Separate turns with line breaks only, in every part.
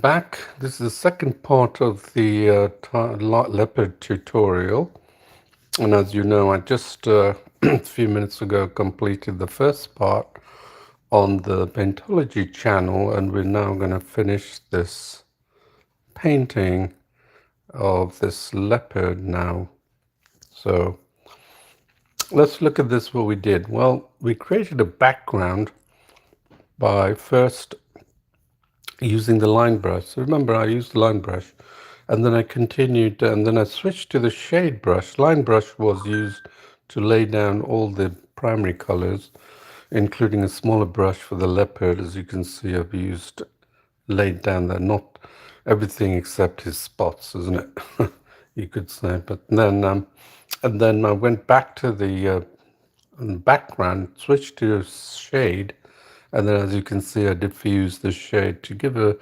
back. This is the second part of the leopard tutorial. And as you know, I just a few minutes ago completed the first part on the Paintology channel, and we're now going to finish this painting of this leopard now. So let's look at this, what we did. Well, we created a background by first using the line brush. So remember, I used the line brush and then I continued and then I switched to the shade brush. Line brush was used to lay down all the primary colors, including a smaller brush for the leopard. As you can see, I've laid down there, not everything except his spots, isn't it? You could say. But then, and then I went back to the background, switched to shade, and then as you can see, I diffuse the shade to give a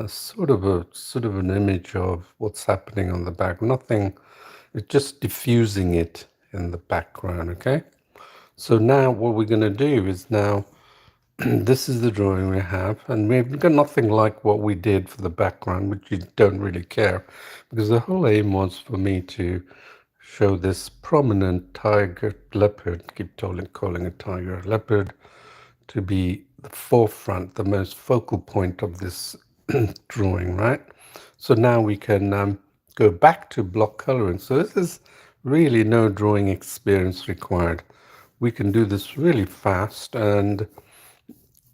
sort of an image of what's happening on the back. Nothing, it's just diffusing it in the background. Okay. So now what we're going to do is now this is the drawing we have, and we've got nothing like what we did for the background, which you don't really care, because the whole aim was for me to show this prominent tiger leopard, keep calling it tiger leopard, to be the forefront, the most focal point of this drawing, right? So now we can go back to block coloring. So this is really no drawing experience required. We can do this really fast, and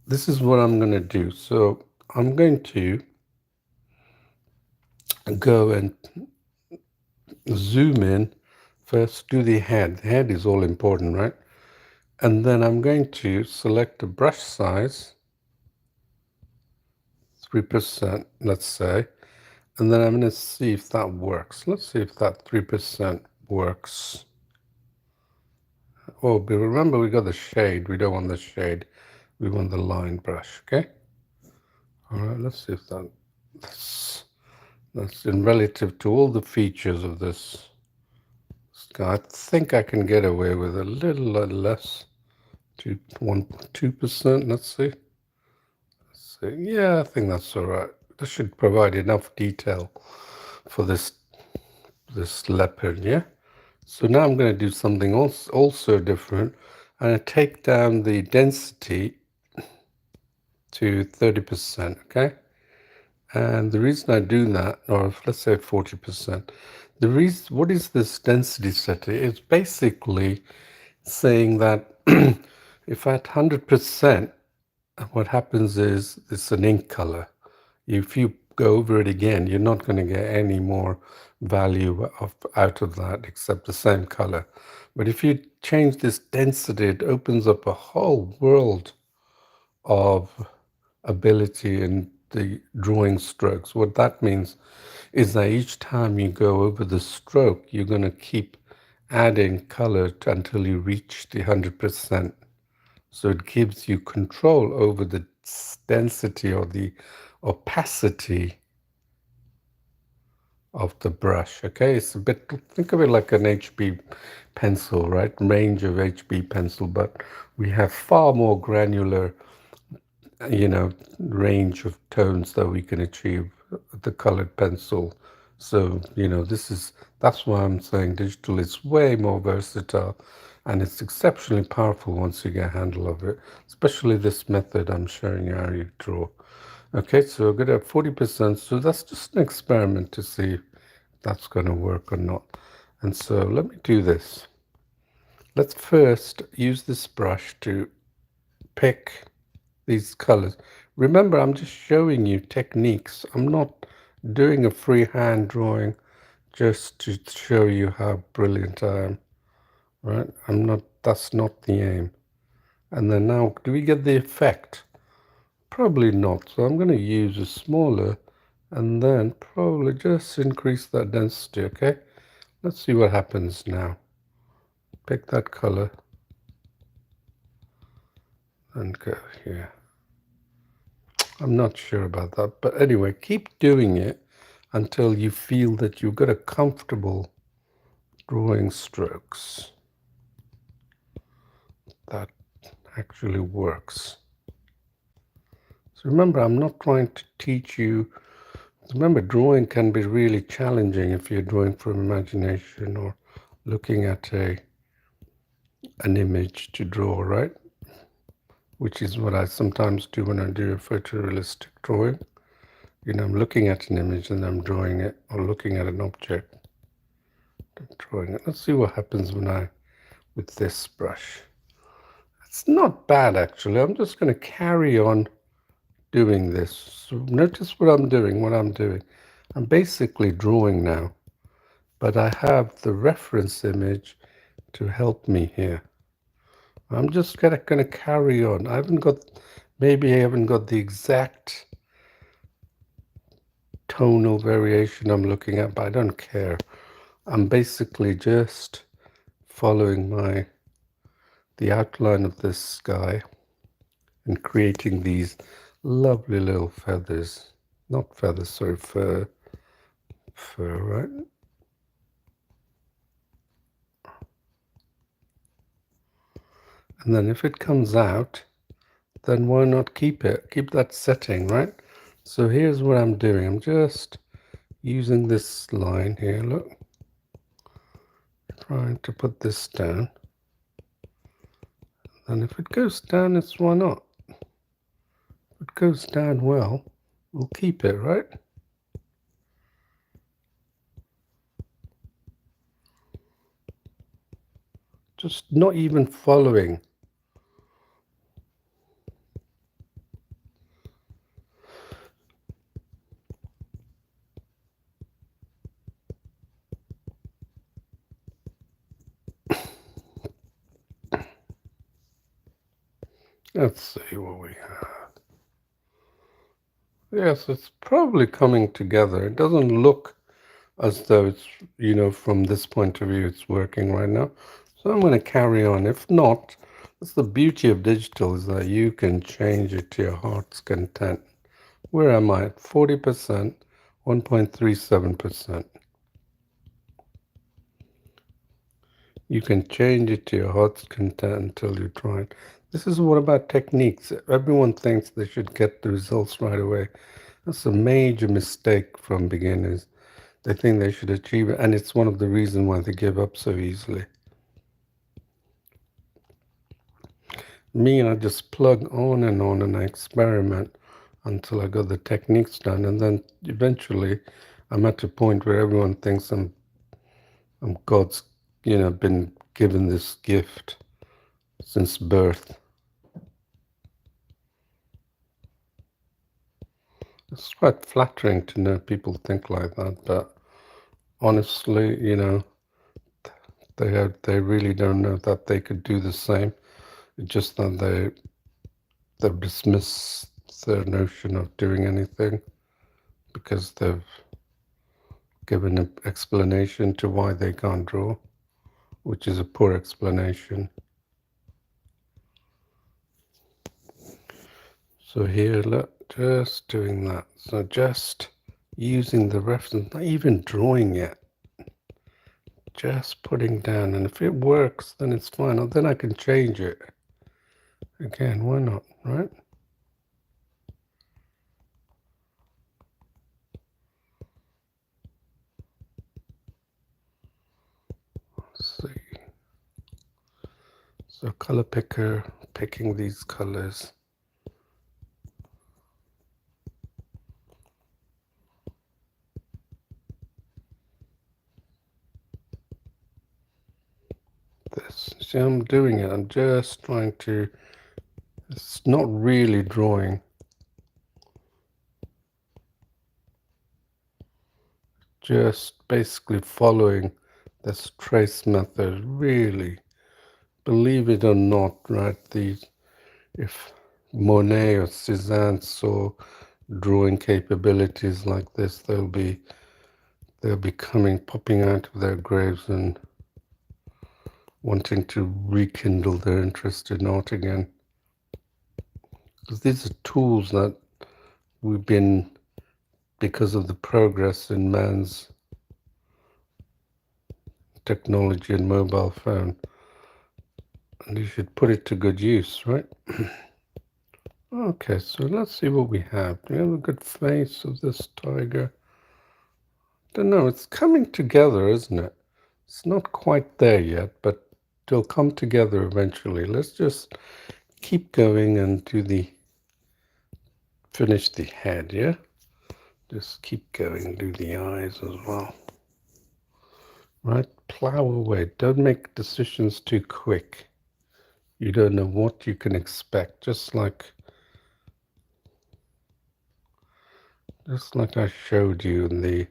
this is what I'm going to do. So I'm going to go and zoom in. First, do the head. The head is all important, right? And then I'm going to select a brush size, 3%, let's say. And then I'm going to see if that works. Let's see if that 3% works. Oh, but remember we got the shade. We don't want the shade. We want the line brush, okay? All right, let's see if that's in relative to all the features of this guy. I think I can get away with a little less, 2%. Let's see. Yeah, I think that's all right. This should provide enough detail for this leopard, yeah? So now I'm going to do something also different. I'm going to take down the density to 30%, okay? And the reason I do that, or let's say 40%, what is this density setting? It's basically saying that if at 100%, what happens is it's an ink color. If you go over it again, you're not going to get any more value out of that except the same color. But if you change this density, it opens up a whole world of ability in the drawing strokes. What that means is that each time you go over the stroke, you're going to keep adding color until you reach the 100%. So it gives you control over the density or the opacity of the brush. Okay, it's a bit, think of it like an HB pencil, right? Range of HB pencil, but we have far more granular, range of tones that we can achieve with the colored pencil. So, that's why I'm saying digital is way more versatile, and it's exceptionally powerful once you get a handle of it, especially this method I'm showing you how you draw. Okay, so we're going to have 40%. So that's just an experiment to see if that's going to work or not. And so let me do this. Let's first use this brush to pick these colors. Remember, I'm just showing you techniques. I'm not doing a freehand drawing just to show you how brilliant I am, right? That's not the aim. And then now, do we get the effect? Probably not. So I'm going to use a smaller and then probably just increase that density, okay? Let's see what happens now. Pick that color and go here. I'm not sure about that, but anyway, keep doing it until you feel that you've got a comfortable drawing strokes. That actually works. So remember, I'm not trying to teach you Remember, drawing can be really challenging if you're drawing from imagination or looking at an image to draw, right? Which is what I sometimes do when I do a photorealistic drawing. You know, I'm looking at an image and I'm drawing it, or looking at an object and drawing it. Let's see what happens with this brush. It's not bad, actually. I'm just going to carry on doing this. So notice what I'm doing. I'm basically drawing now, but I have the reference image to help me here. I'm just going to carry on. Maybe I haven't got the exact tonal variation I'm looking at, but I don't care. I'm basically just following the outline of this sky and creating these lovely little feathers. Not feathers, sorry, fur, right? And then if it comes out, then why not keep it? Keep that setting, right? So here's what I'm doing. I'm just using this line here, look. Trying to put this down. And if it goes down, it's why not? If it goes down well, we'll keep it, right? Just not even following. Let's see what we have. Yes, it's probably coming together. It doesn't look as though it's, you know, from this point of view, it's working right now. So I'm going to carry on. If not, that's the beauty of digital, is that you can change it to your heart's content. Where am I? 40%, 1.37%. You can change it to your heart's content until you try it. This is what about techniques. Everyone thinks they should get the results right away. That's a major mistake from beginners. They think they should achieve it, and it's one of the reasons why they give up so easily. Me, I just plug on and I experiment until I got the techniques done, and then eventually I'm at a point where everyone thinks I'm God's, you know, been given this gift since birth. It's quite flattering to know people think like that, but honestly, you know, they really don't know that they could do the same. It's just that they dismiss their notion of doing anything because they've given an explanation to why they can't draw, which is a poor explanation. So here, look, just doing that. So just using the reference, not even drawing it, just putting down. And if it works, then it's fine. Or then I can change it. Again, why not, right? Let's see. So color picker, picking these colors. This. See, I'm doing it. I'm just trying to, it's not really drawing. Just basically following this trace method. Really, believe it or not, right? If Monet or Cézanne saw drawing capabilities like this, they'll be popping out of their graves and wanting to rekindle their interest in art again. Because these are tools that we've been, because of the progress in man's technology and mobile phone, and you should put it to good use, right? Oh, Okay, so let's see what we have. Do we have a good face of this tiger? Don't know, it's coming together, isn't it? It's not quite there yet, but it'll come together eventually. Let's just keep going and finish the head, yeah? Just keep going, do the eyes as well. Right, plow away. Don't make decisions too quick. You don't know what you can expect. Just like I showed you in the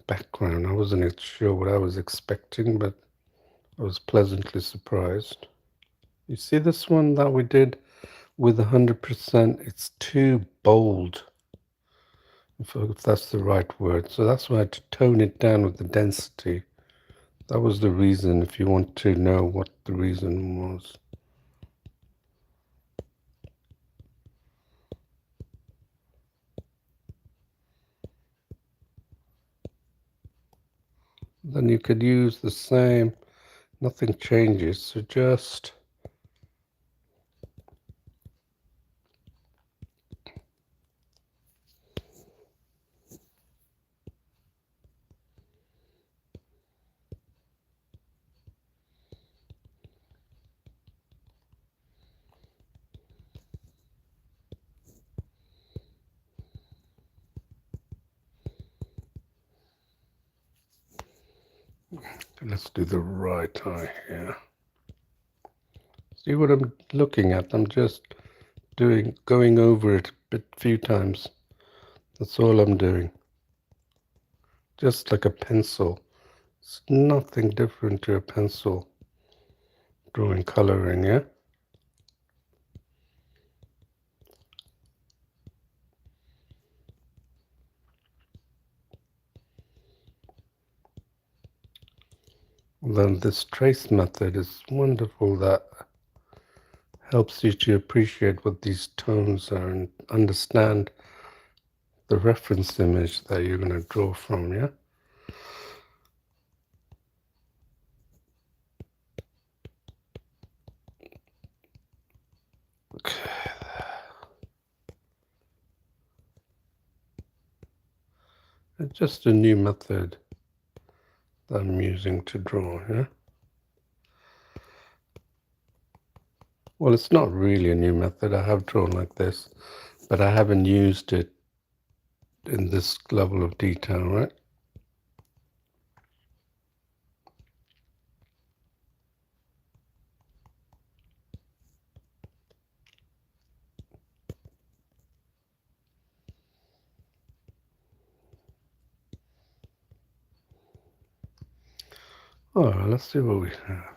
background. I wasn't sure what I was expecting, but I was pleasantly surprised. You see this one that we did with 100%? It's too bold, if that's the right word. So that's why I had to tone it down with the density. That was the reason, if you want to know what the reason was. Then you could use the same, nothing changes, so just let's do the right eye here. See what I'm looking at? I'm just going over it a few times. That's all I'm doing. Just like a pencil. It's nothing different to a pencil drawing coloring, yeah? Then this trace method is wonderful. That helps you to appreciate what these tones are and understand the reference image that you're going to draw from, yeah? Okay. It's just a new method that I'm using to draw, yeah? Well, it's not really a new method. I have drawn like this, but I haven't used it in this level of detail, right? All right, let's see what we have.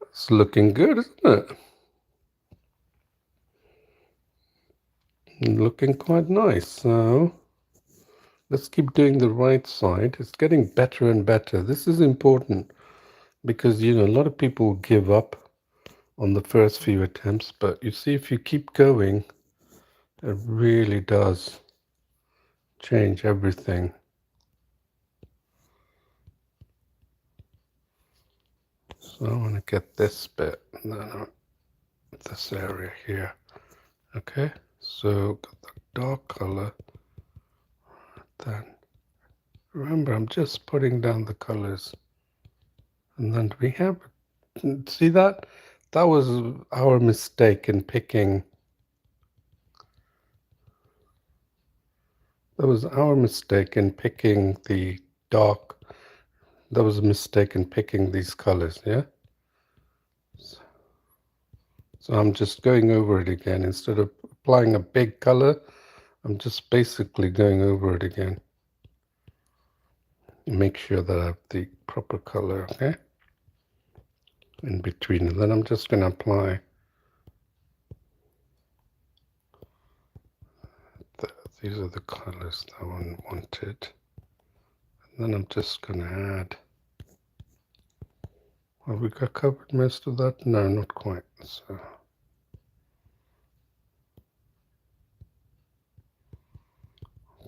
It's looking good, isn't it? Looking quite nice. So let's keep doing the right side. It's getting better and better. This is important because, you know, a lot of people give up on the first few attempts, but you see, if you keep going, it really does change everything. So I want to get this bit, and then this area here. Okay, so got the dark color. Then remember, I'm just putting down the colors, and then we have, see that? That was our mistake in picking. That was our mistake in picking the dark. That was a mistake in picking these colors, yeah? So I'm just going over it again. Instead of applying a big color, I'm just basically going over it again. Make sure that I have the proper color, okay? In between. And then I'm just going to apply these are the colors that one wanted. And then I'm just going to add. Have we got covered most of that? No, not quite. So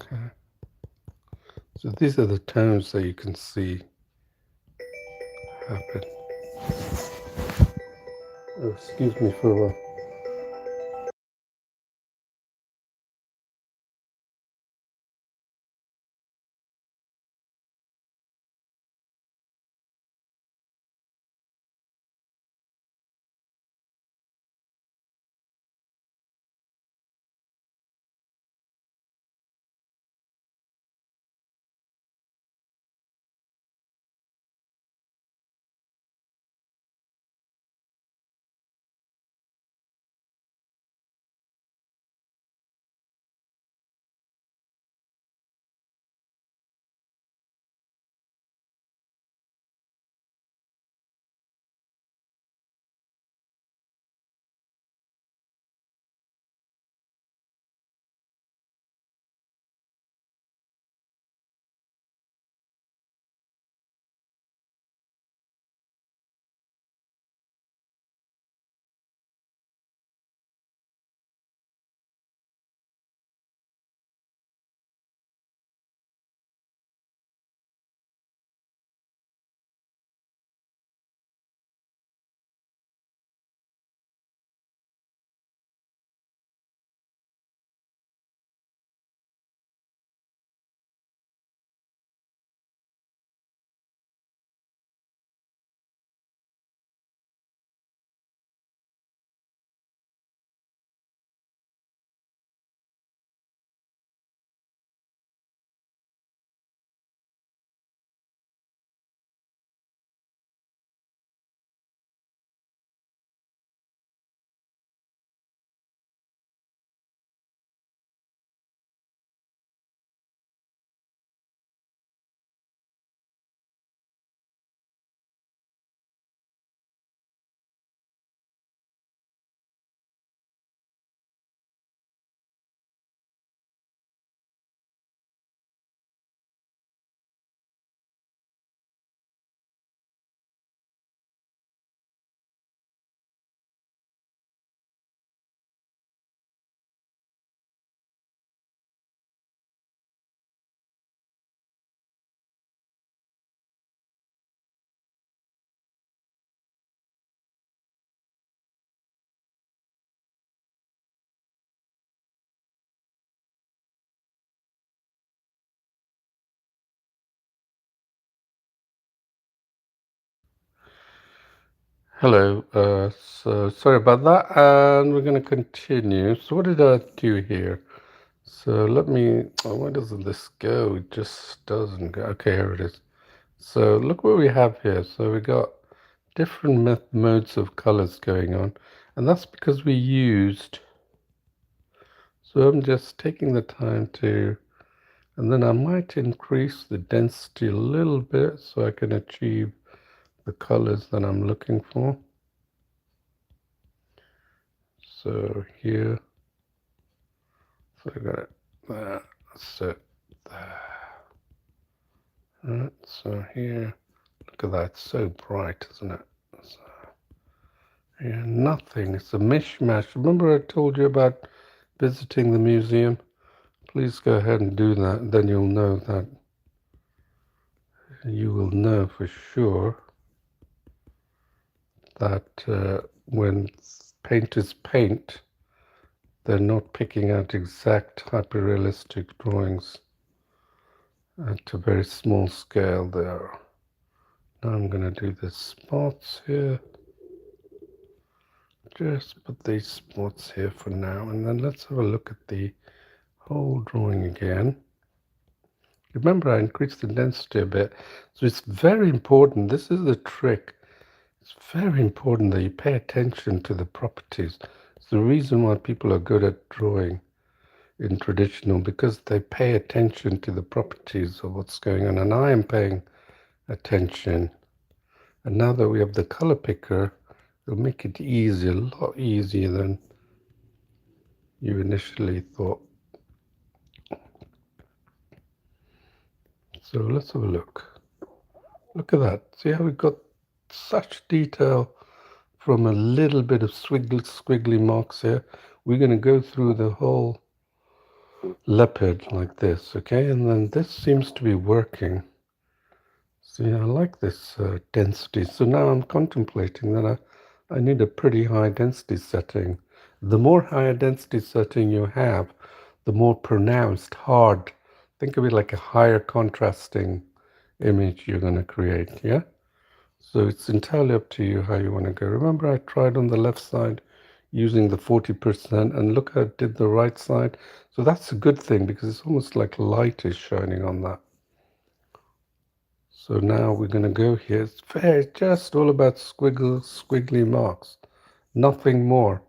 okay. So these are the tones that you can see happen. Oh, excuse me for a while. Hello, so sorry about that, and we're going to continue. So what did I do here? So let me, oh, why doesn't this go? It just doesn't go. Okay, here it is. So look what we have here. So we got different modes of colors going on, and that's because we used, so I'm just taking the time to, and then I might increase the density a little bit so I can achieve the colors that I'm looking for. So here, so I got it there, that's it there. Right, so here, look at that, it's so bright, isn't it? So, yeah, nothing, it's a mishmash. Remember I told you about visiting the museum? Please go ahead and do that, then you'll know that, you will know for sure that when painters paint, they're not picking out exact hyperrealistic drawings at a very small scale there. Now I'm going to do the spots here. Just put these spots here for now, and then let's have a look at the whole drawing again. Remember, I increased the density a bit, so it's very important. This is the trick. It's very important that you pay attention to the properties. It's the reason why people are good at drawing in traditional, because they pay attention to the properties of what's going on, and I am paying attention. And now that we have the color picker, it'll make it easier, a lot easier than you initially thought. So let's have a look. Look at that. See how we've got such detail from a little bit of squiggly marks here. We're going to go through the whole leopard like this, okay? And then this seems to be working. See, I like this density. So now I'm contemplating that I need a pretty high density setting. The more higher density setting you have, the more pronounced, hard. Think of it like a higher contrasting image you're going to create, yeah? So it's entirely up to you how you want to go. Remember, I tried on the left side using the 40%, and look how it did the right side. So that's a good thing because it's almost like light is shining on that. So now we're going to go here. It's just all about squiggly marks, nothing more.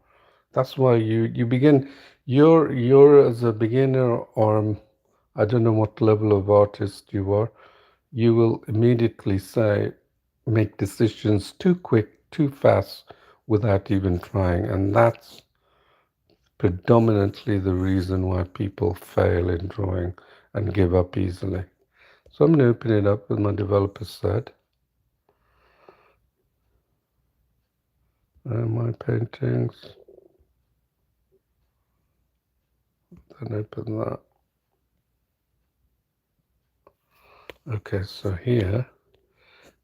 That's why you begin. You're as a beginner, or I don't know what level of artist you are. You will immediately say, make decisions too quick, too fast, without even trying, and that's predominantly the reason why people fail in drawing and give up easily. So I'm going to open it up with my developer set. My paintings. Then open that. Okay, so here,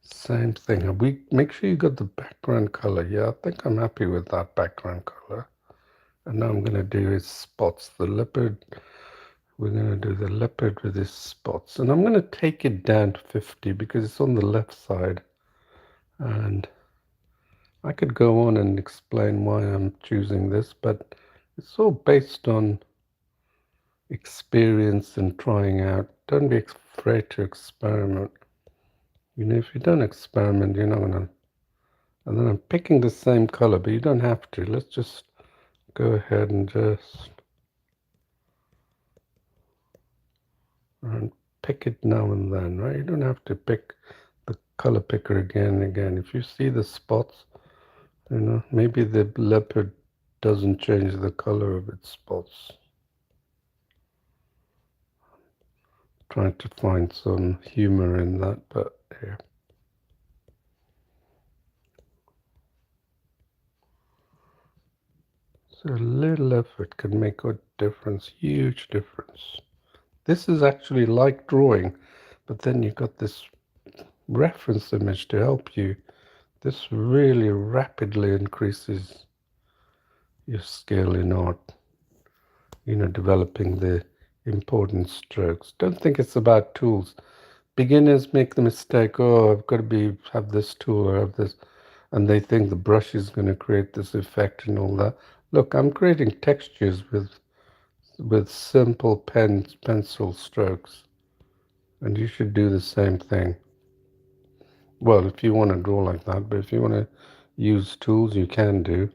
same thing. We make sure you got the background color. Yeah, I think I'm happy with that background color. And now I'm going to do is spots. The leopard, we're going to do the leopard with his spots. And I'm going to take it down to 50 because it's on the left side. And I could go on and explain why I'm choosing this, but it's all based on experience and trying out. Don't be afraid to experiment. You know, if you don't experiment, you're not gonna. And then I'm picking the same color, but you don't have to. Let's just go ahead and just pick it now and then, right? You don't have to pick the color picker again and again. If you see the spots, you know, maybe the leopard doesn't change the color of its spots. Trying to find some humor in that, but here. So a little effort can make a difference, huge difference. This is actually like drawing, but then you've got this reference image to help you. This really rapidly increases your skill in art, you know, developing the important strokes. Don't think it's about tools. Beginners make the mistake, oh, I've got to have this tool or have this. and they think the brush is going to create this effect and all that. Look, I'm creating textures with simple pencil strokes, and you should do the same thing. Well, if you want to draw like that, but if you want to use tools, you can do,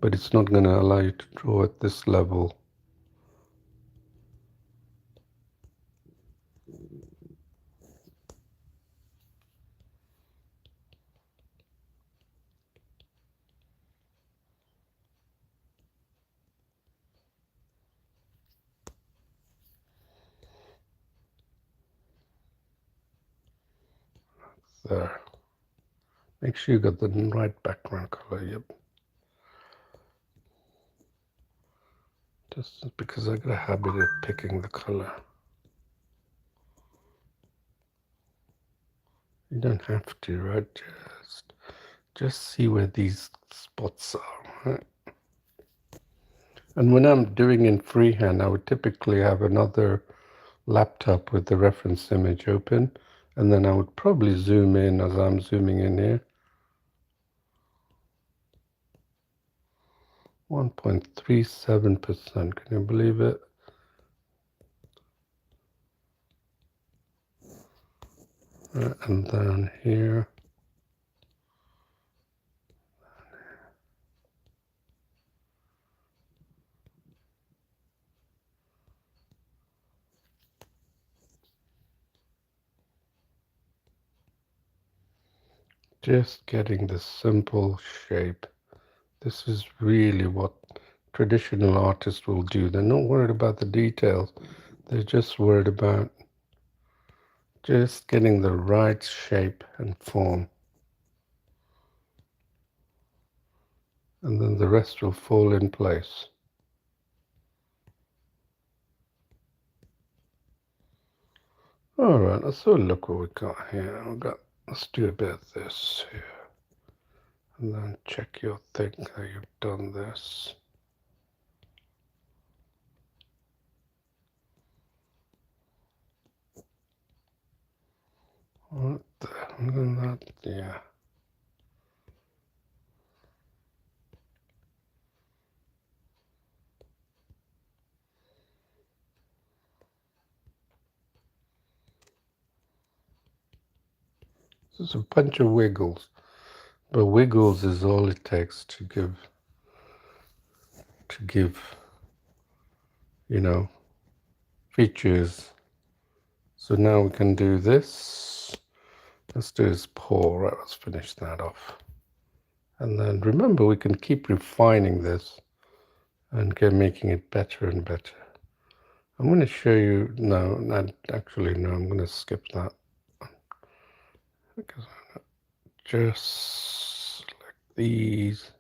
but it's not going to allow you to draw at this level. There. Make sure you got the right background color. Yep. Just because I got a habit of picking the color. You don't have to, right? Just see where these spots are, right? And when I'm doing in freehand, I would typically have another laptop with the reference image open, and then I would probably zoom in as I'm zooming in here. 1.37%, can you believe it? And then here, just getting the simple shape. This is really what traditional artists will do. They're not worried about the details. They're just worried about just getting the right shape and form. And then the rest will fall in place. All right, let's have a look what we got here. Let's do a bit of this here. And then check your thing that you've done this. What the hell that? Yeah. There's a bunch of wiggles, but wiggles is all it takes to give, you know, features. So now we can do this. Let's do his paw. Right, let's finish that off. And then remember, we can keep refining this and making it better and better. I'm going to show you, no, not actually, no, I'm going to skip that. Because just select these.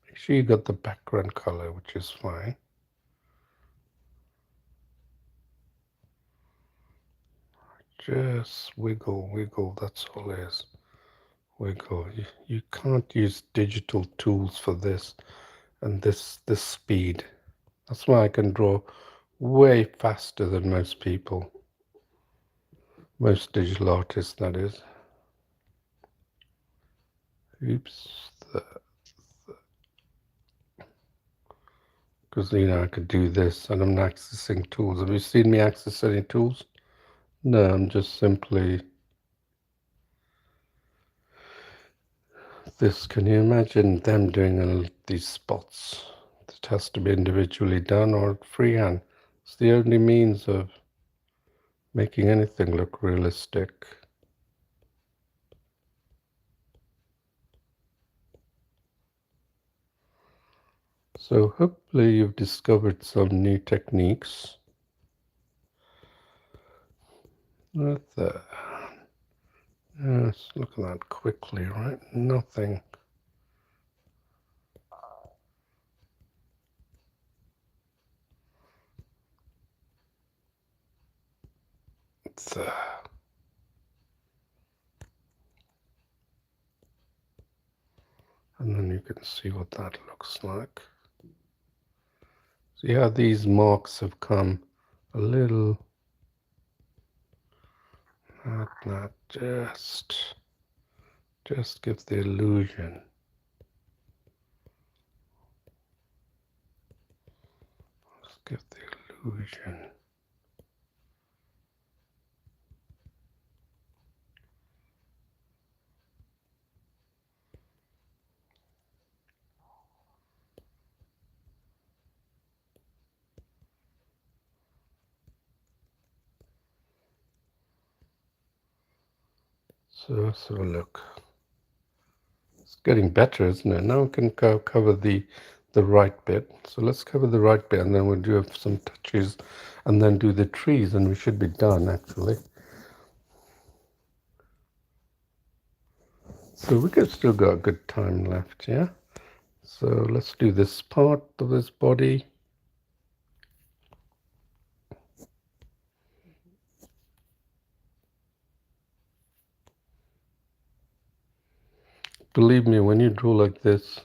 Make sure you got the background color, which is fine. Just wiggle, wiggle, that's all it is. Wiggle. You can't use digital tools for this and this speed. That's why I can draw way faster than most people. Most digital artists, that is. Oops. Because, you know, I could do this and I'm not accessing tools. Have you seen me access any tools? No, I'm just simply this. Can you imagine them doing these spots? It has to be individually done or freehand. It's the only means of making anything look realistic. So hopefully you've discovered some new techniques. What the? Let's look at that quickly, right? Nothing. It's, and then you can see what that looks like. See how these marks have come a little, not just Just give the illusion. Just give the illusion. So let's have a look. It's getting better, isn't it? Now we can cover the right bit. So let's cover the right bit, and then we'll do some touches, and then do the trees, and we should be done actually. So we could still got a good time left, yeah? So let's do this part of this body. Believe me, when you draw like this,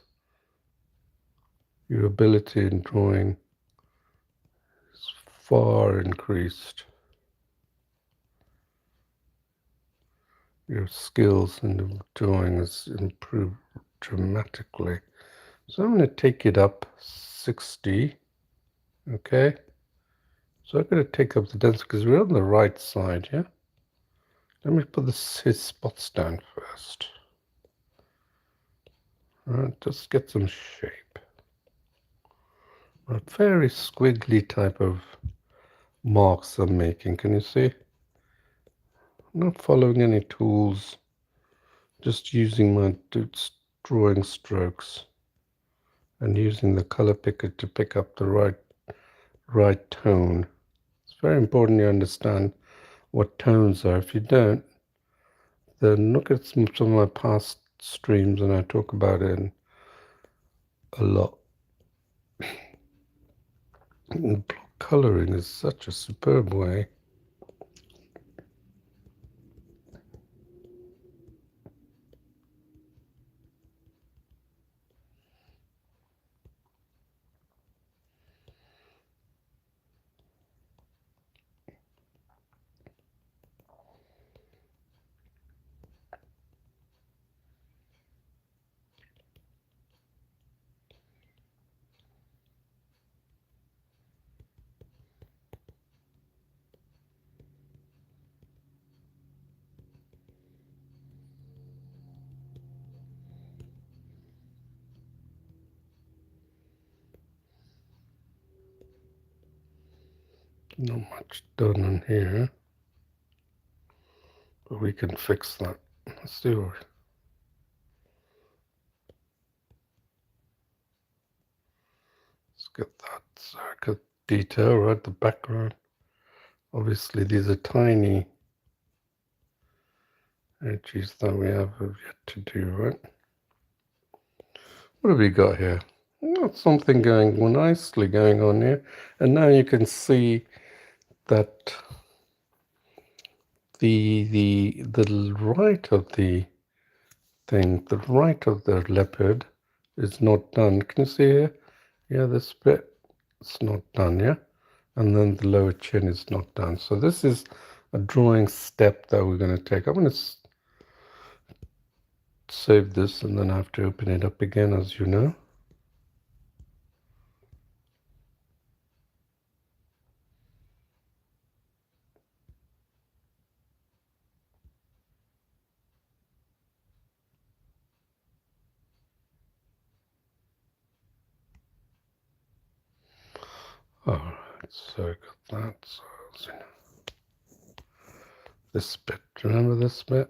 your ability in drawing is far increased. Your skills in drawing is improved dramatically. So I'm going to take it up 60, okay? So I'm going to take up the density because we're on the right side, yeah? Let me put his spots down first. Right, just get some shape. A very squiggly type of marks I'm making, can you see? I'm not following any tools, just using my drawing strokes and using the color picker to pick up the right tone. It's very important you understand what tones are. If you don't, then look at some of my past streams and I talk about it a lot. Block coloring is such a superb way. Not much done in here, but we can fix that. Let's do it. Let's get that circuit detail right the background. Obviously these are tiny edges that we have yet to do, right? What have we got here? Got something going nicely going on here, and now you can see that the right of the thing, the right of the leopard is not done. Can you see here? Yeah, this bit, it's not done, yeah? And then the lower chin is not done. So this is a drawing step that we're going to take. I'm going to save this and then I have to open it up again, as you know. Alright, so I got that. So this bit, remember this bit?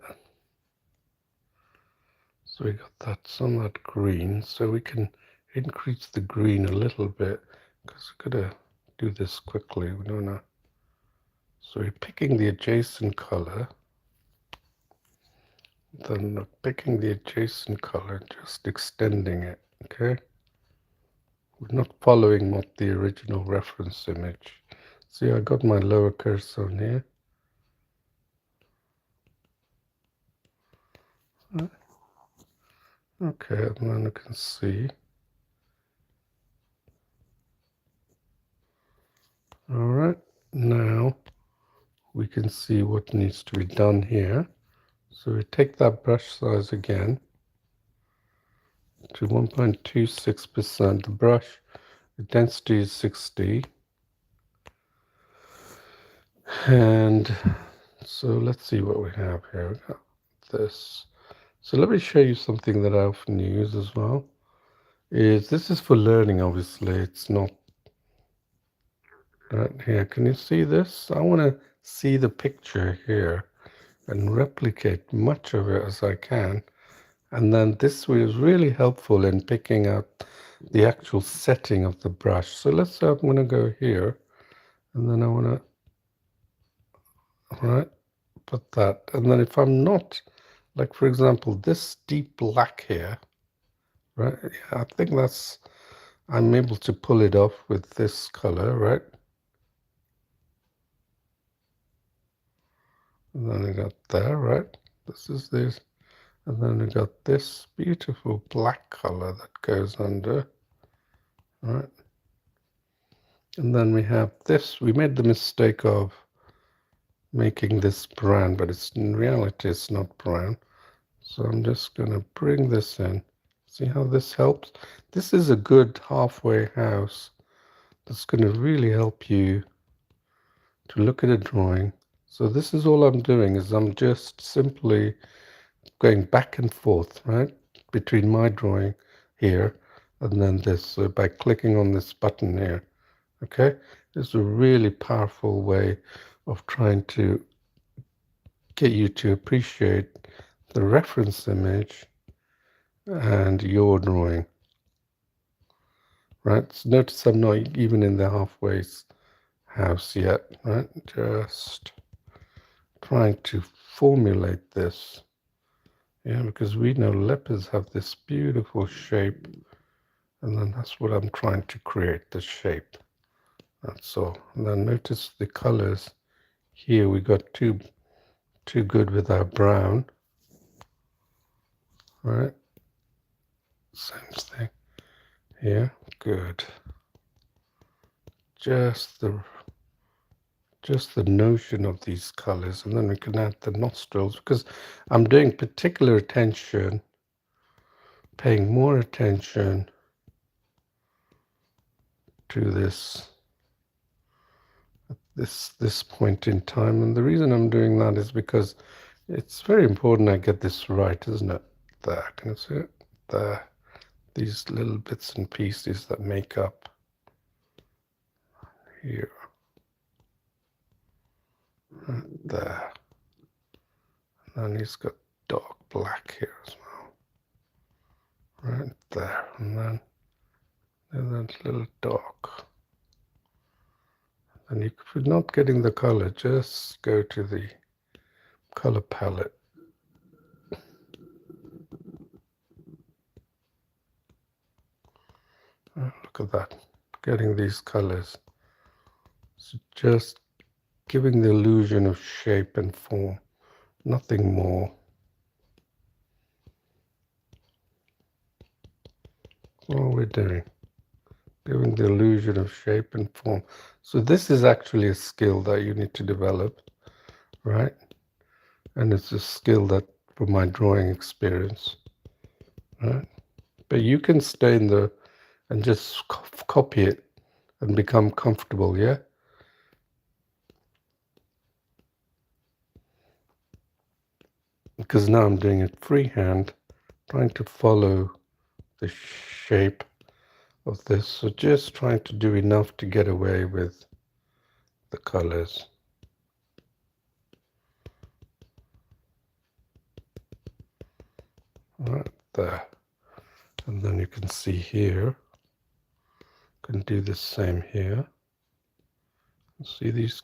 So we got that somewhat green, so we can increase the green a little bit because we're going to do this quickly. We don't know. So we're picking the adjacent color, then picking the adjacent color, just extending it, okay? We're not following what the original reference image. See, I got my lower cursor on here. Okay, and then you can see. All right, now we can see what needs to be done here. So we take that brush size again to 1.26%. The brush, the density is 60. And so let's see what we have here. We got this. So let me show you something that I often use as well. This is for learning, obviously. It's not right here. Can you see this? I want to see the picture here and replicate much of it as I can. And then this was really helpful in picking up the actual setting of the brush. So let's say I'm going to go here, and then I want to, right, put that. And then if I'm not, like for example, this deep black here, right, yeah, I think that's, I'm able to pull it off with this color, right? And then I got there, right? This is this. And then we got this beautiful black color that goes under, right? And then we have this. We made the mistake of making this brown, but it's in reality it's not brown. So I'm just going to bring this in. See how this helps? This is a good halfway house that's going to really help you to look at a drawing. So this is all I'm doing, is I'm just simply going back and forth, right, between my drawing here and then this. So by clicking on this button here, okay, it's a really powerful way of trying to get you to appreciate the reference image and your drawing, right? So notice I'm not even in the halfway house yet, right? Just trying to formulate this. Yeah, because we know leopards have this beautiful shape, and then that's what I'm trying to create, the shape. That's all. And then notice the colors. Here we got too good with our brown, right? Same thing here. Good. Just the notion of these colors, and then we can add the nostrils, because I'm doing particular attention, paying more attention to this point in time. And the reason I'm doing that is because it's very important I get this right, isn't it? There, can you see it? There, these little bits and pieces that make up here, right there. And then he's got dark black here as well, right there. And then that little dark. And if you're not getting the color, just go to the color palette. Oh, look at that, getting these colors. So just giving the illusion of shape and form, nothing more. All we're doing, giving the illusion of shape and form. So this is actually a skill that you need to develop, right? And it's a skill that from my drawing experience, right? But you can stay in the and just copy it and become comfortable, yeah? Because now I'm doing it freehand, trying to follow the shape of this. So just trying to do enough to get away with the colors. Right there. And then you can see here, can do the same here. See these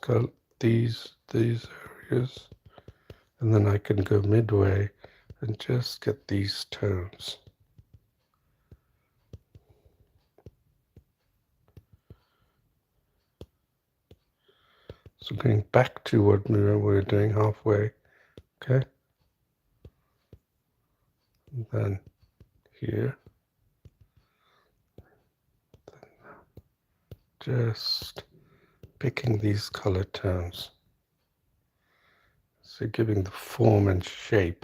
areas, and then I can go midway and just get these tones. So going back to what we were doing halfway, okay? And then here, just picking these color tones. So giving the form and shape.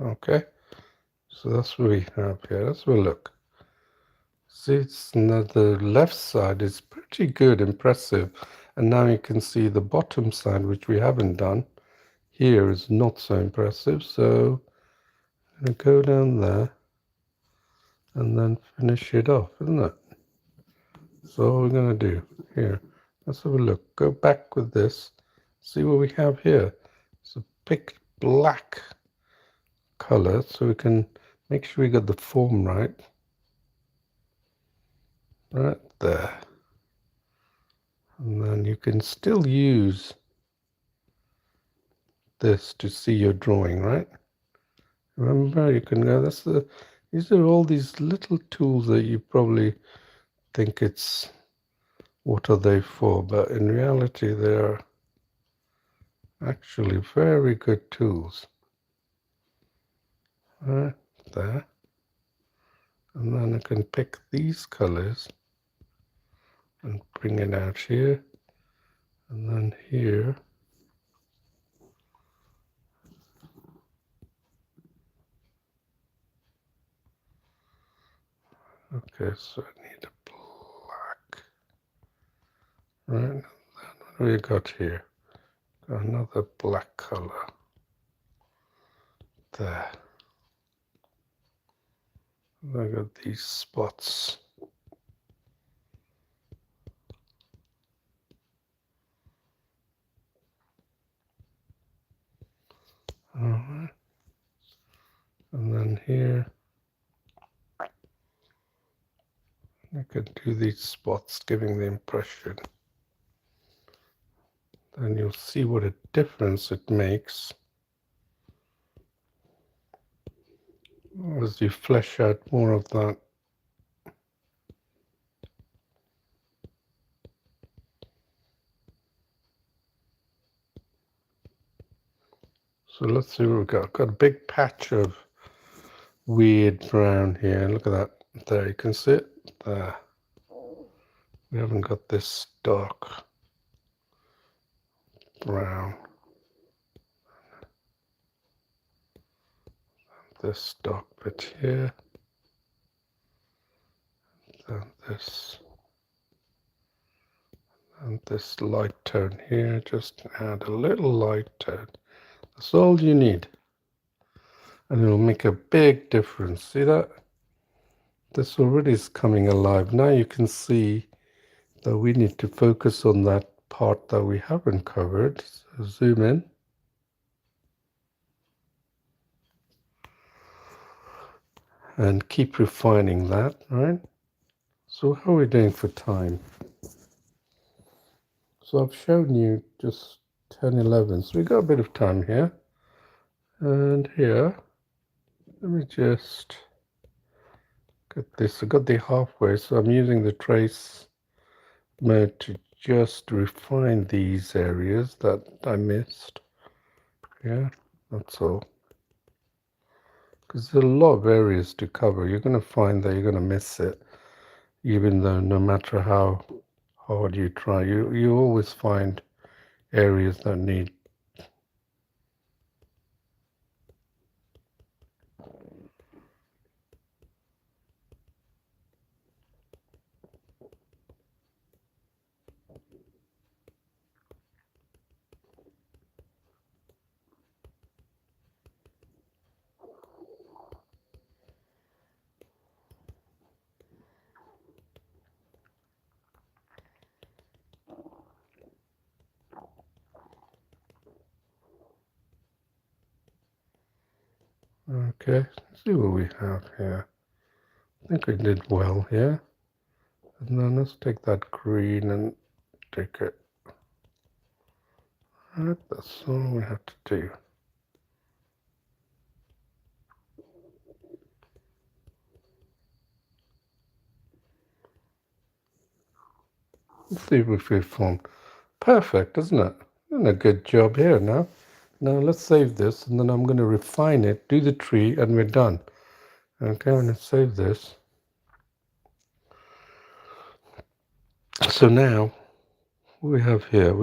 Okay, so that's what we have here. Let's have a look. See, it's now the left side is pretty good, impressive. And now you can see the bottom side, which we haven't done. Here is not so impressive. So I'm going to go down there and then finish it off, isn't it? So what we're going to do here. Let's have a look. Go back with this. See what we have here. So pick black color so we can make sure we got the form right. Right there. And then you can still use this to see your drawing, right? Remember, you can go, these are all these little tools that you probably think it's, what are they for? But in reality, they are actually very good tools. Right there. And then I can pick these colors and bring it out here. And then here. Okay, so I need a black. Right, and then what do we got here? Got another black color. There. And I got these spots. Alright. And then here, I could do these spots giving the impression. Then you'll see what a difference it makes as you flesh out more of that. So let's see what we've got. I've got a big patch of weird brown here. Look at that. There, you can see it. There. We haven't got this dark brown. This dark bit here. Then this. And this light tone here. Just add a little light tone. That's all you need. And it'll make a big difference. See that? This already is coming alive. Now you can see that we need to focus on that part that we haven't covered. So zoom in. And keep refining that, right? So how are we doing for time? So I've shown you just 10, 11. So we got a bit of time here. And here, let me just get this. I got the halfway, so I'm using the trace mode to just refine these areas that I missed. Yeah, that's all. Because there's a lot of areas to cover. You're going to find that you're going to miss it, even though no matter how hard you try, you always find areas that need. Okay, let's see what we have here. I think we did well here. And then let's take that green and take it. Right, that's all we have to do. Let's see if we formed. Perfect, isn't it? Done a good job here now. Now let's save this, and then I'm going to refine it, do the tree, and we're done. Okay, I'm going to save this. So now, what we have here,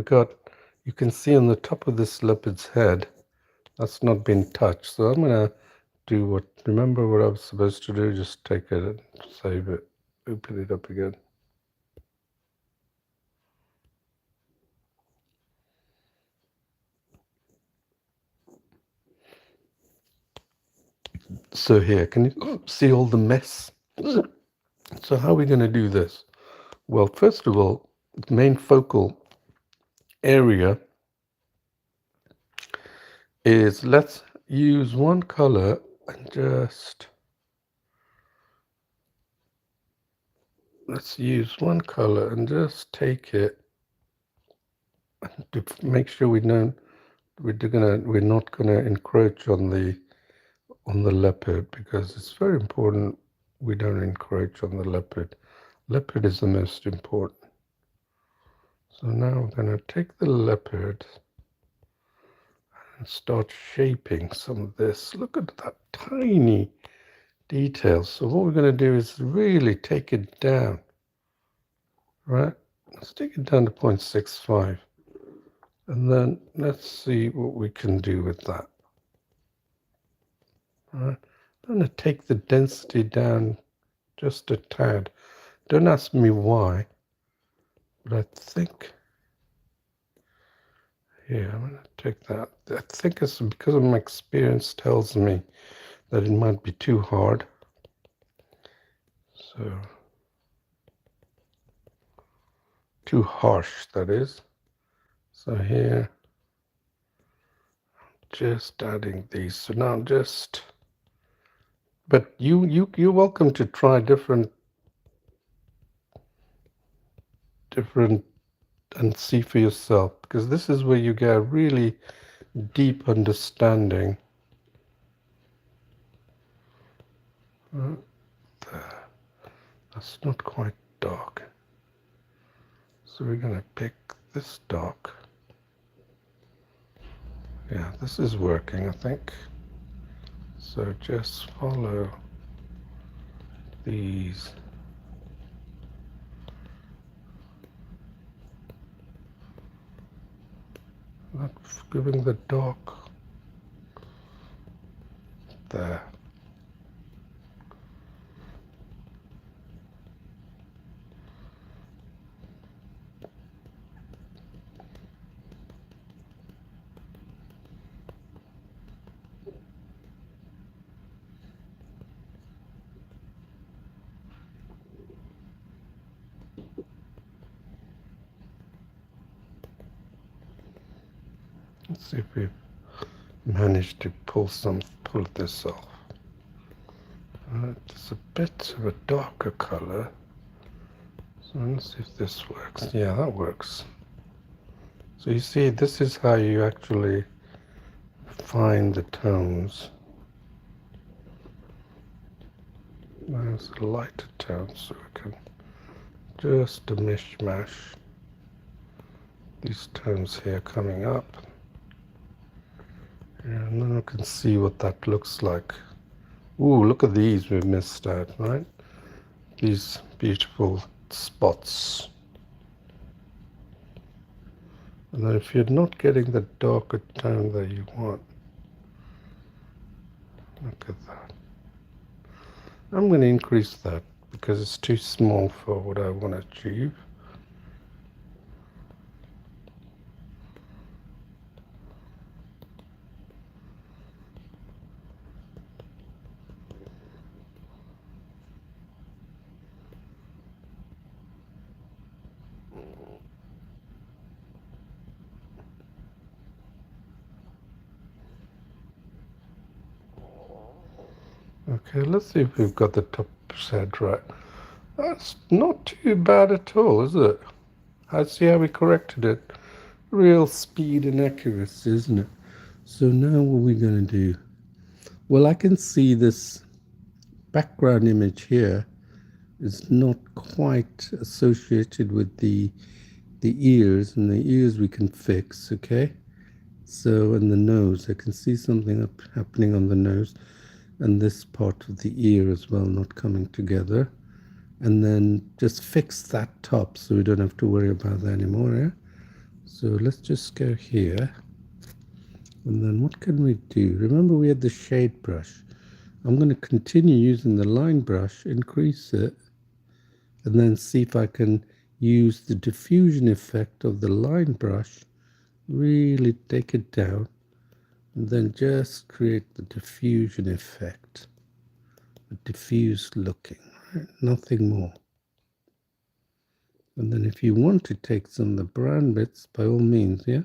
you can see on the top of this leopard's head, that's not been touched. So I'm going to remember what I was supposed to do, just take it and save it, open it up again. So here, can you see all the mess? So how are we going to do this? Well, first of all, the main focal area is, let's use one color and take it to make sure we're not gonna encroach on the leopard, because it's very important we don't encroach on the leopard. Leopard is the most important. So now we're going to take the leopard and start shaping some of this. Look at that tiny detail. So what we're going to do is really take it down, right? Let's take it down to 0.65. And then let's see what we can do with that. All right. I'm going to take the density down just a tad. Don't ask me why, but I think, yeah, I'm going to take that. I think it's because of my experience tells me that it might be too hard. So, too harsh, that is. So here, just adding these. So now but you're welcome to try different and see for yourself, because this is where you get a really deep understanding. There. That's not quite dark. So we're going to pick this dark. Yeah, this is working, I think. So just follow these. Not giving the dark there. Let's see if we've managed to pull this off. It's a bit of a darker color. So let's see if this works. Yeah, that works. So you see, this is how you actually find the tones. There's a lighter tone, so we can just a mishmash these tones here coming up. And then we can see what that looks like. Ooh, look at these we've missed out, right? These beautiful spots. And then if you're not getting the darker tone that you want, look at that. I'm going to increase that because it's too small for what I want to achieve. Okay, let's see if we've got the top set right. That's not too bad at all, is it? I see how we corrected it. Real speed and accuracy, isn't it? So now what are we going to do? Well, I can see this background image here is not quite associated with the ears, and the ears we can fix, okay? So in the nose, I can see something happening on the nose, and this part of the ear as well not coming together. And then just fix that top so we don't have to worry about that anymore. Yeah? So let's just go here. And then what can we do? Remember we had the shade brush. I'm going to continue using the line brush, increase it, and then see if I can use the diffusion effect of the line brush, really take it down, and then just create the diffusion effect, a diffused looking, right? Nothing more. And then if you want to take some of the brown bits, by all means, yeah?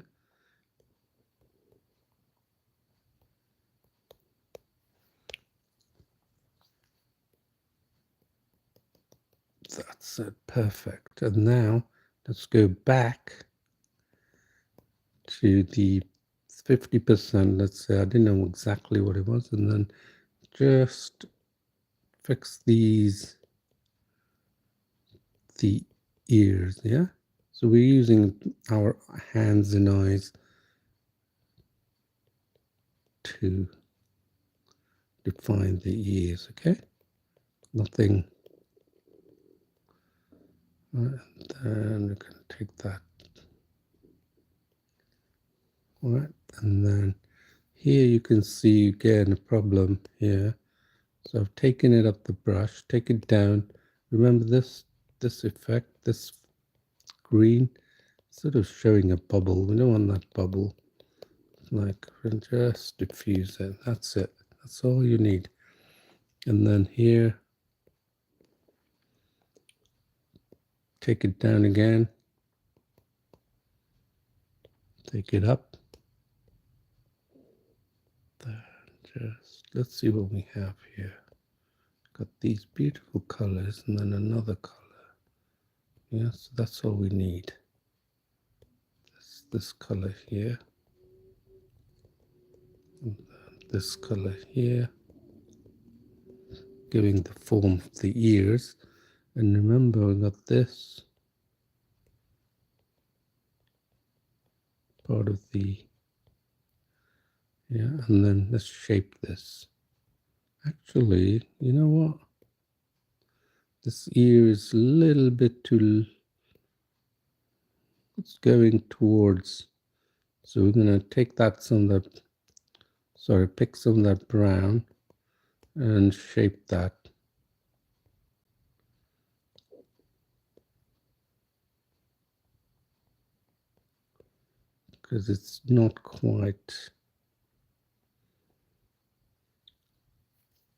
That's it, perfect. And now let's go back to the 50%, let's say. I didn't know exactly what it was, and then just fix the ears, yeah? So we're using our hands and eyes to define the ears, okay? Nothing. And then we're going to take that. All right, and then here you can see again a problem here. So I've taken it up the brush, take it down. Remember this effect, this green, sort of showing a bubble. We don't want that bubble. Like, just diffuse it. That's it. That's all you need. And then here, take it down again. Take it up. Just let's see what we have here. Got these beautiful colors and then another color. Yeah, so that's all we need. This color here. And this color here. Giving the form of the ears. And remember, we got this part of the, yeah, and then let's shape this. Actually, you know what? This ear is a little bit too, it's going towards, so we're going to take that some of that, sorry, pick some of that brown and shape that. Because it's not quite,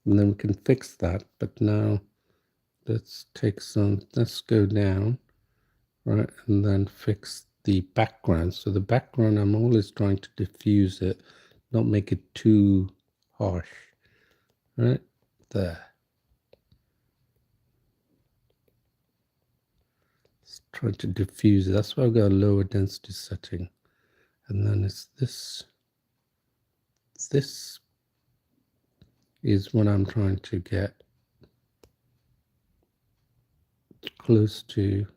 and then we can fix that, but now let's take some, let's go down, right, and then fix the background. So the background, I'm always trying to diffuse it, not make it too harsh, right, there. It's trying to diffuse it. That's why I've got a lower density setting. And then it's this is what I'm trying to get close to.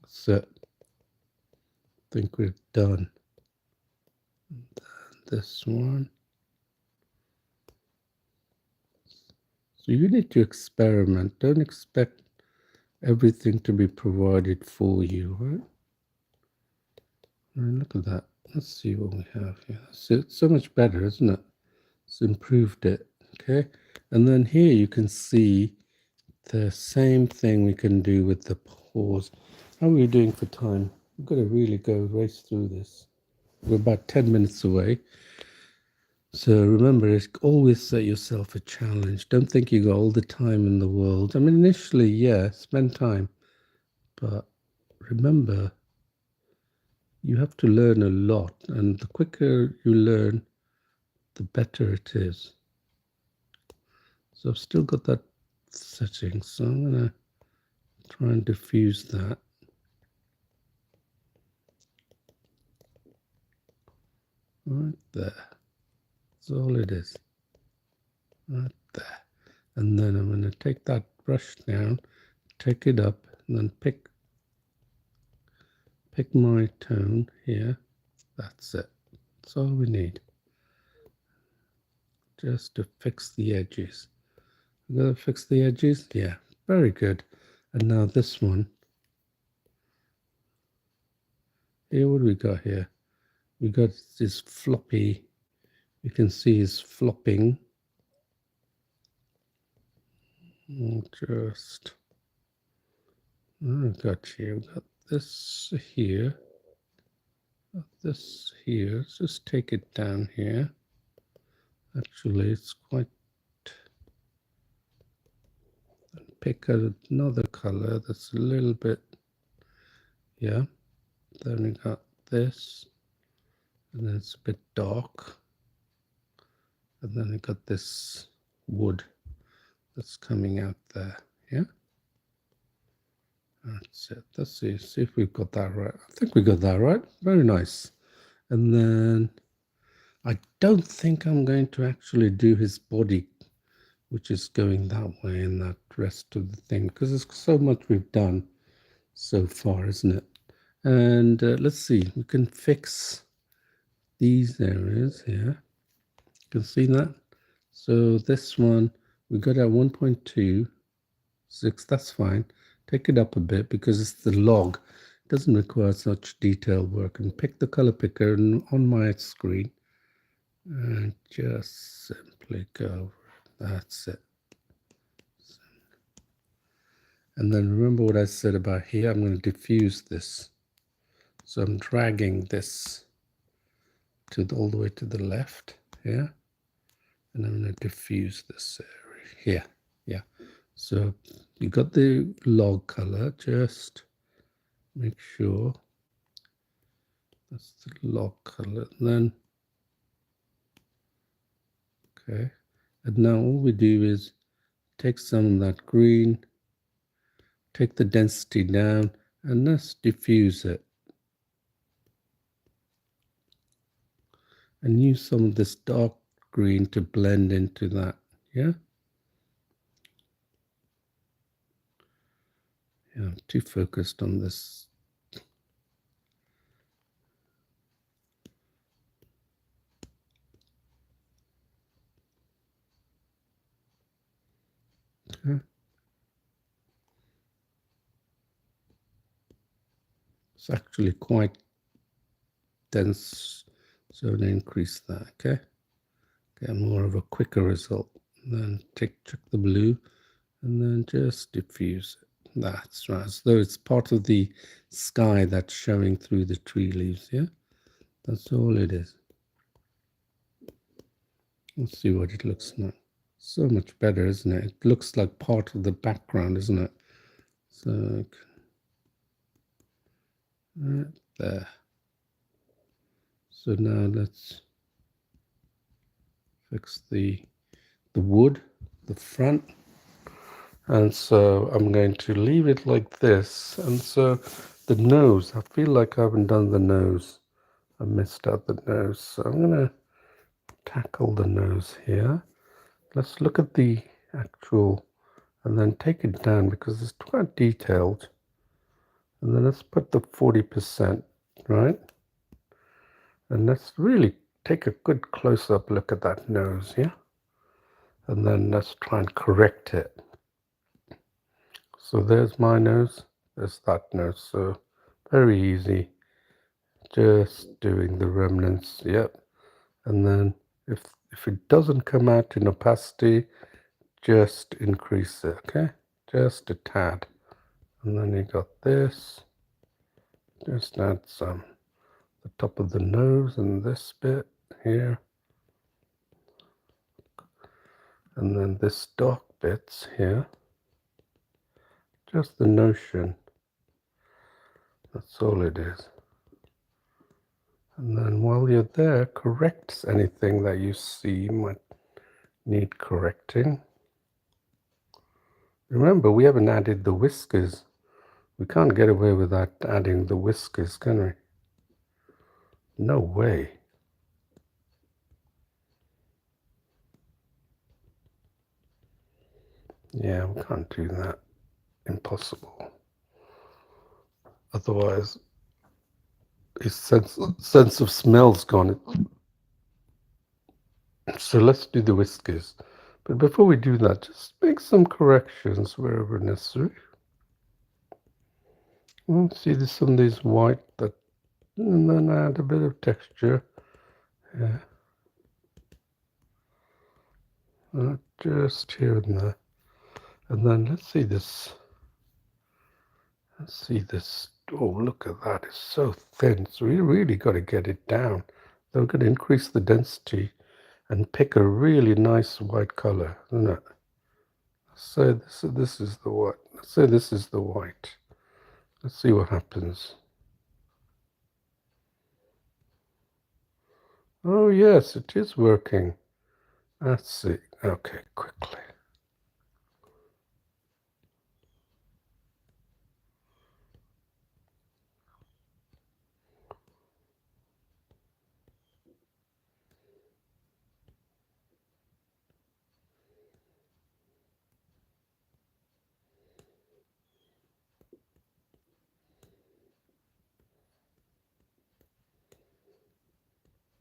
So I think we're done. This one. So you need to experiment. Don't expect everything to be provided for you, right? And look at that. Let's see what we have here. So it's so much better, isn't it? It's improved it, okay? And then here you can see the same thing we can do with the pause. How are we doing for time? We've got to really go race through this. We're about 10 minutes away. So remember, always set yourself a challenge. Don't think you got all the time in the world. I mean, initially, yeah, spend time. But remember, you have to learn a lot. And the quicker you learn, the better it is. So I've still got that setting. So I'm going to try and diffuse that. Right there. That's all it is. Right there. And then I'm going to take that brush down, take it up, and then pick pick my tone here. That's it. That's all we need. Just to fix the edges. We gotta fix the edges? Yeah, very good. And now this one. Here, what do we got here? We got this floppy. You can see it's flopping. Just, I got you. Got this here. Got this here. Let's just take it down here. Actually, it's quite. Pick another color that's a little bit. Yeah. Then we got this, and then it's a bit dark. And then we got this wood that's coming out there. Yeah. That's it. Let's see if we've got that right. I think we got that right. Very nice. And then I don't think I'm going to actually do his body, which is going that way and that rest of the thing, because there's so much we've done so far, isn't it? And let's see, we can fix these areas here. You can see that. So this one, we got at 1.26, that's fine. Take it up a bit because it's the log. It doesn't require such detailed work. And pick the color picker on my screen and just simply go over it. That's it. And then remember what I said about here, I'm going to diffuse this. So I'm dragging this all the way to the left here. And I'm going to diffuse this area here. Yeah. So you got the log color, just make sure that's the log color. And then, okay. And now all we do is take some of that green, take the density down, and let's diffuse it. And use some of this dark green to blend into that, yeah? Yeah, I'm too focused on this. Okay. It's actually quite dense, so I'll increase that, okay? Get more of a quicker result. And then check the blue, and then just diffuse it. That's right, as though it's part of the sky that's showing through the tree leaves, yeah? That's all it is. Let's see what it looks like. So much better, isn't it? It looks like part of the background, isn't it? So, right there. So now let's fix the wood, the front. And so I'm going to leave it like this. And so the nose, I feel like I haven't done the nose. I missed out the nose. So I'm going to tackle the nose here. Let's look at the actual, and then take it down because it's quite detailed. And then let's put the 40%, right? And let's really take a good close-up look at that nose, yeah? And then let's try and correct it. So there's my nose, there's that nose. So very easy. Just doing the remnants, yep. And then if it doesn't come out in opacity, just increase it, okay? Just a tad. And then you got this. Just add some the top of the nose and this bit here. And then this dark bits here. Just the notion. That's all it is. And then while you're there, correct anything that you see might need correcting. Remember, we haven't added the whiskers. We can't get away without adding the whiskers, can we? No way. Yeah, we can't do that. Impossible. Otherwise, his sense of smell's gone. So let's do the whiskers. But before we do that, just make some corrections wherever necessary. Well, see, there's some of these white that, and then add a bit of texture. Yeah. Just here and there. And then let's see this. Let's see this. Oh, look at that. It's so thin. So we really got to get it down. So we're going to increase the density and pick a really nice white color, isn't it? So this is the white. Let's say this is the white. Let's see what happens. Oh yes, it is working. Let's see. Okay, quickly.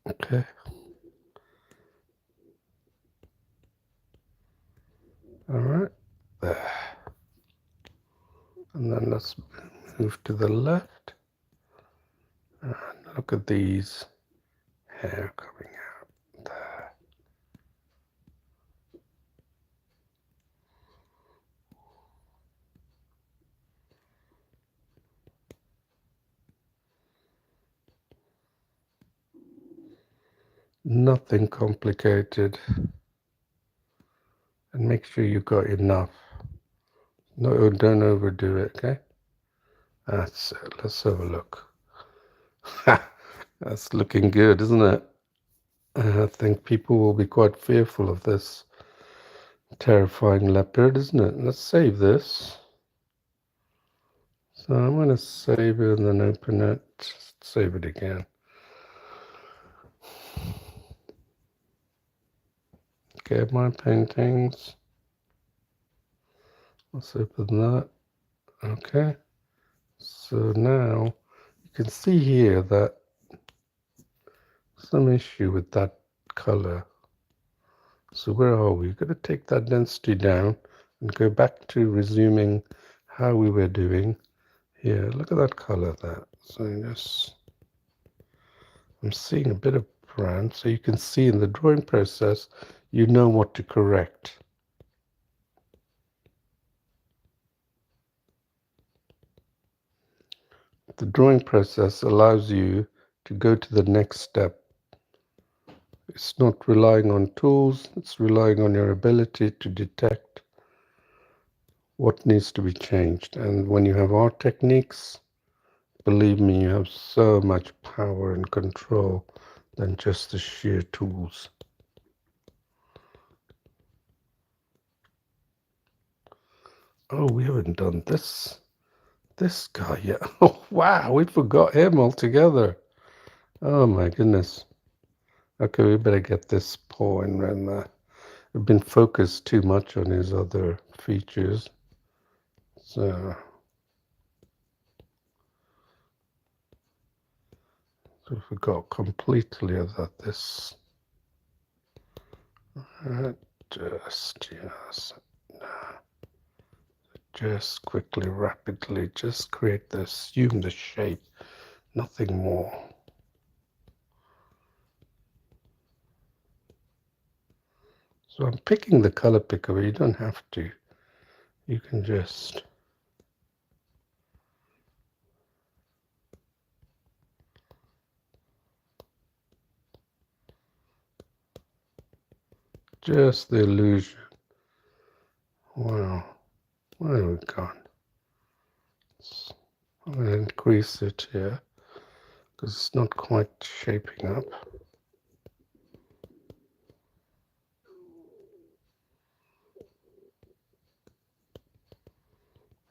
Okay. All right. There. And then let's move to the left. And look at these hair coming out there. Nothing complicated. And make sure you got enough. No, don't overdo it, okay? That's it. Let's have a look. That's looking good, isn't it? I think people will be quite fearful of this terrifying leopard, isn't it? Let's save this. So I'm going to save it and then open it. Just save it again. Okay, my paintings. Let's open that. Okay. So now you can see here that some issue with that color. So where are we? We're going to take that density down and go back to resuming how we were doing. Here, look at that color there. So I'm seeing a bit of brown. So you can see in the drawing process, you know what to correct. The drawing process allows you to go to the next step. It's not relying on tools, it's relying on your ability to detect what needs to be changed. And when you have art techniques, believe me, you have so much power and control than just the sheer tools. Oh, we haven't done this guy yet. Oh, wow, we forgot him altogether. Oh my goodness. Okay, we better get this paw in around there. We've been focused too much on his other features. So we forgot completely about this. Just quickly, rapidly, just create the, assume the shape, nothing more. So I'm picking the color picker, but you don't have to. You can just the illusion. Wow, where have we gone? I'm going to increase it here because it's not quite shaping up.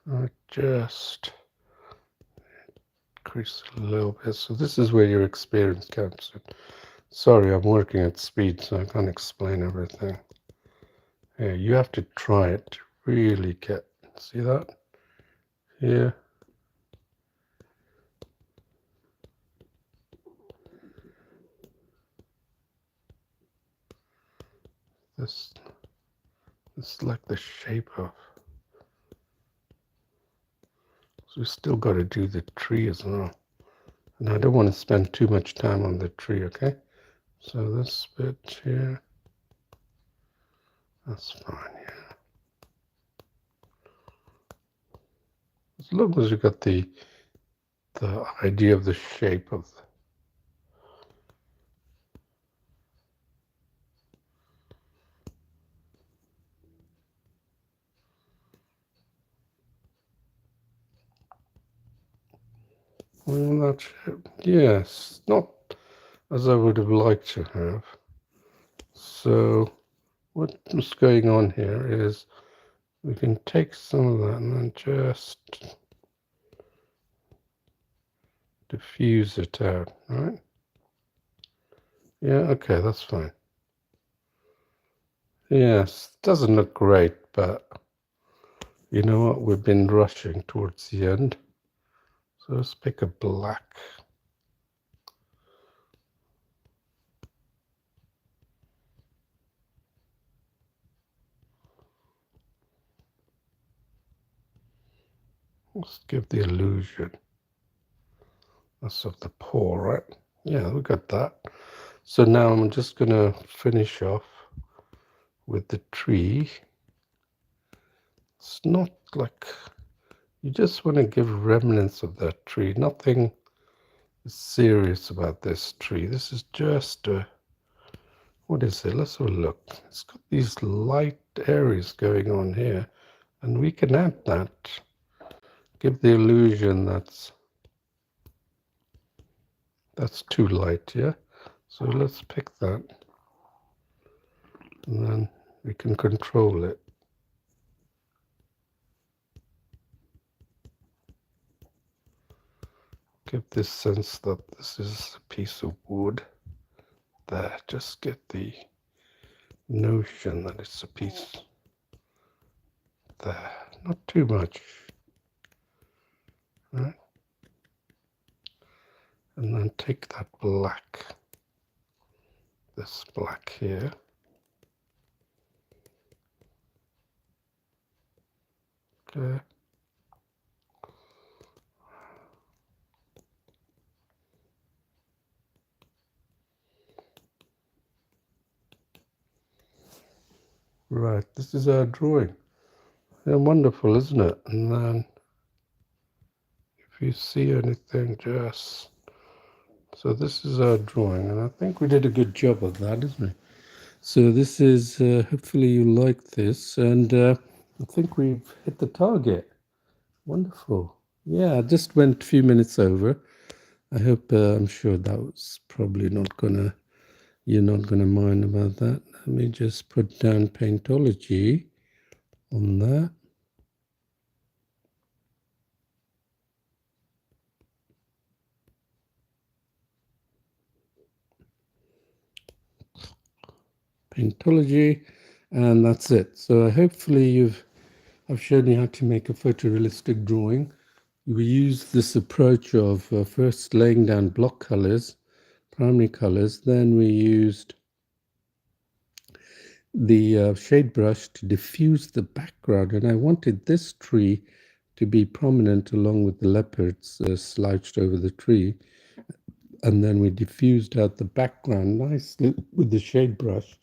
I just increase it a little bit. So this is where your experience comes in. Sorry, I'm working at speed, so I can't explain everything. Yeah, you have to try it to really get, see that? Here. this is like the shape of. So we still got to do the tree as well. And I don't want to spend too much time on the tree, okay? So this bit here, that's fine, yeah. As long as you got the idea of the shape of the. Well, that shape, yes, not as I would have liked to have. So what's going on here is we can take some of that and then just diffuse it out, right? Yeah, okay, that's fine. Yes, doesn't look great, but you know what? We've been rushing towards the end. So let's pick a black. Let's give the illusion. That's of the paw, right? Yeah, we got that. So now I'm just going to finish off with the tree. It's not like you just want to give remnants of that tree. Nothing is serious about this tree. This is just a, what is it? Let's have a look. It's got these light areas going on here, and we can add that. Give the illusion that's too light, yeah? So let's pick that, and then we can control it. Give this sense that this is a piece of wood. There, just get the notion that it's a piece. There, not too much, right? And then take that black, this black here. Okay. Right, this is our drawing. Yeah, wonderful, isn't it? And then if you see anything, just... So this is our drawing, and I think we did a good job of that, isn't it? So this is, hopefully you like this, and I think we've hit the target. Wonderful. Yeah, I just went a few minutes over. I hope, I'm sure that was probably not gonna, you're not gonna mind about that. Let me just put down Paintology on that. Paintology, and that's it. So hopefully I've shown you how to make a photorealistic drawing. We use this approach of first laying down block colors, primary colors, then we used the shade brush to diffuse the background, and I wanted this tree to be prominent along with the leopards slouched over the tree, and then we diffused out the background nicely with the shade brush.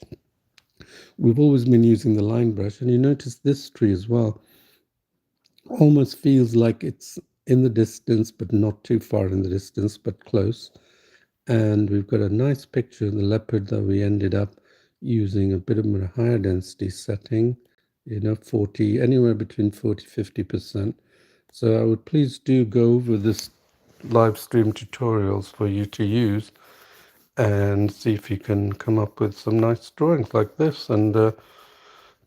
We've always been using the line brush, and you notice this tree as well almost feels like it's in the distance, but not too far in the distance, but close. And we've got a nice picture of the leopard that we ended up using a bit of a higher density setting, 40, anywhere between 40-50%. So I would please do go over this live stream tutorials for you to use and see if you can come up with some nice drawings like this. And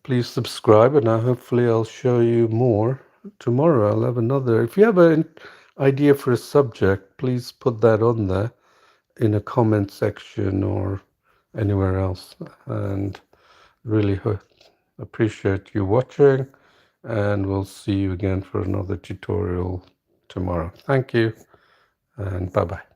please subscribe, and hopefully I'll show you more tomorrow. I'll have another. If you have an idea for a subject, please put that on there in a comment section or anywhere else. And really appreciate you watching, and we'll see you again for another tutorial tomorrow. Thank you, and bye-bye.